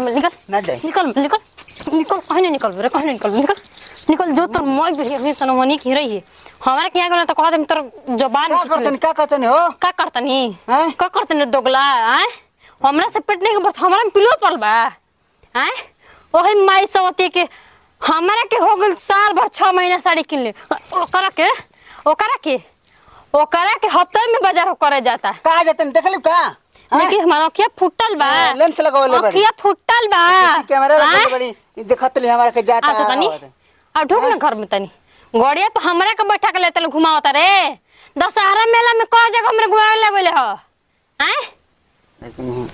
निकल ना दे निकल निकल निकल कहीं नहीं निकल रे कहीं नहीं निकल निकल निकल जो तो मोय भी सनमनी की रही है हमारे क्या गला तो कह दे तोर जबान क्या करतन हो का करतनी हैं का करतनी दोगला हैं हमरा से पेट नहीं के बस हमरा में पिलो पड़ल बा हैं ओही माई सवती के हमरा के हो गेल साल भर 6 महीना साड़ी किन ले ओकरा के हफ्ते में बाजार करे जाता कहां जातन देख ली का देखी हमारा क्या फुटल बा लेंस लगावले बड़ी क्या फुटल बा कैमरा रखले बड़ी देखत ले हमरा के जाता अच्छा तनी आ ढूक ना घर में तनी गड़िया पे हमरा के बैठा के लेते घुमावता रे दशहरा मेला में कौ जगह हमरे घुमावे लगले ह हैं लेकिन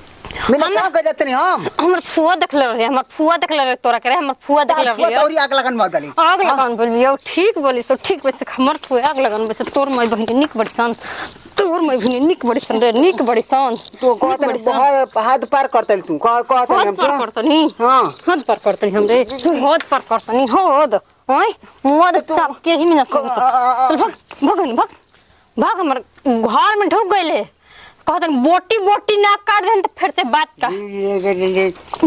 मेला कहां के जातनी हम हमर फुआ देखले रे हमर फुआ देखले रे तोरा के रे हमर फुआ देखले रे तोरी आग लगन मत डाली आग लगन बोलियो ठीक बोली सो ठीक बस हमर फुआ आग लगन बस तोर माई बहिन के निक बड़ी सन तोर माई बहिन निक बड़ी सन रे निक बड़ी सन तू कहत हाथ पार करतल तू कहत हम पार करतनी हां हाथ पार करतनी हमरे हाथ पार करतनी होद ओए मुआ दे चाप के ही मिनट चल भाग भाग हमर घर में ढुक गइले कहतन बोटी बोटी ना काट देन त फिर से बात का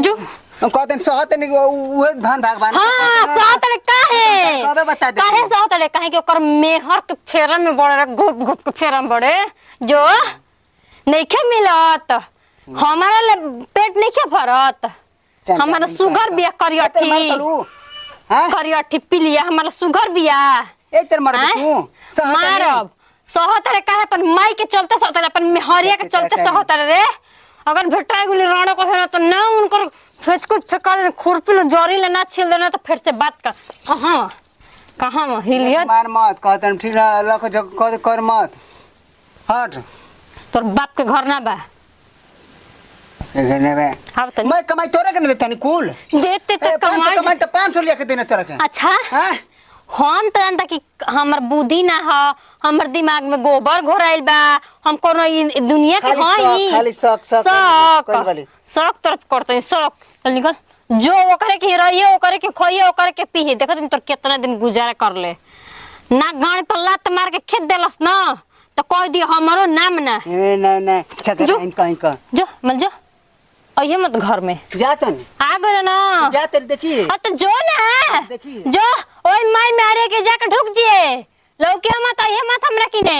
जो हम कहतन सहत नहीं उहे धान भागवान हां सहत रे काहे कबे बता दे काहे सहत रे काहे के ओकर मेहर के फेरा में बड़े घुप घुप के फेरा में बड़े जो नइखे मिलत हमारा ले पेट नइखे भरत हमारा सुगर बिया करियठी हां करियठी पिलिया हमारा सुगर बिया एक तर मार तू मारब सहत रे काहे अपन माई के चलते सहत रे अपन मेहरिया के चलते सहत रे अगर भेटा गुली राणो को है तो ना उनकर फेचकुट फेकर खुरपी ले जरी ले ना छील देना तो फिर से बात कर कहां हिलिया मार मत कहतन ठीक रख कर मत हट तोर बाप के घर ना बा घर ने बे अब तनी मैं कमाई तोरा के देता नहीं कूल देते तो कमाई तो 500 लिया के देना तोरा के अच्छा हां हम तो जानता कि हमर बुद्धि ना ह हमर दिमाग में गोबर घोराइल बा हम कोनो दुनिया के हई खाली शौक कोई वाली शौक तरफ करते शौक चल निकल जो ओकरे के रहिए ओकरे के खोइए ओकरे के पीए देखत तोर कितना दिन गुजारा कर ले ना गाड़ पर लात मार के खेत देलस ना तो कह दी हमरो नाम ना नहीं छत कहीं का जो मन जो आइए मत घर में जातन आ गए ना जाते देखिए तो जो ना देखिए जो ओए माई मारे के जाके ढुक जिए लौके मत आइए मत हमरा किने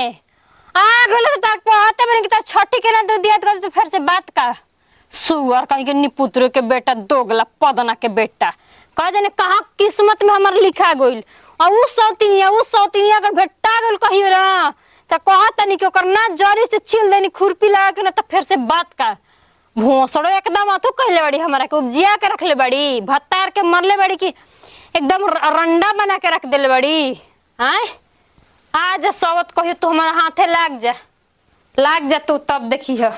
आ गले तो तक पहुंचते मैंने कि तार छठी के ना दे दिया कर तो फिर से बात का सुअर कहीं के निपुत्र के बेटा दोगला पदना के बेटा कह जाने कहां किस्मत में हमर लिखा गइल और उ सौतिनिया अगर भेटा गइल कहियो ना त कहत नहीं कि ओकर ना जरी से छील देनी खुरपी लगा के ना तो फिर से बात का भोसड़ो एकदम अथु कहले बड़ी हमरा के उपजिया के रखले बड़ी भत्तार के मरले बड़ी की एकदम रंडा बना के रख देले बड़ी हैं आज सवत कहियो तू हमारा हाथे लाग जा तू तब देखी है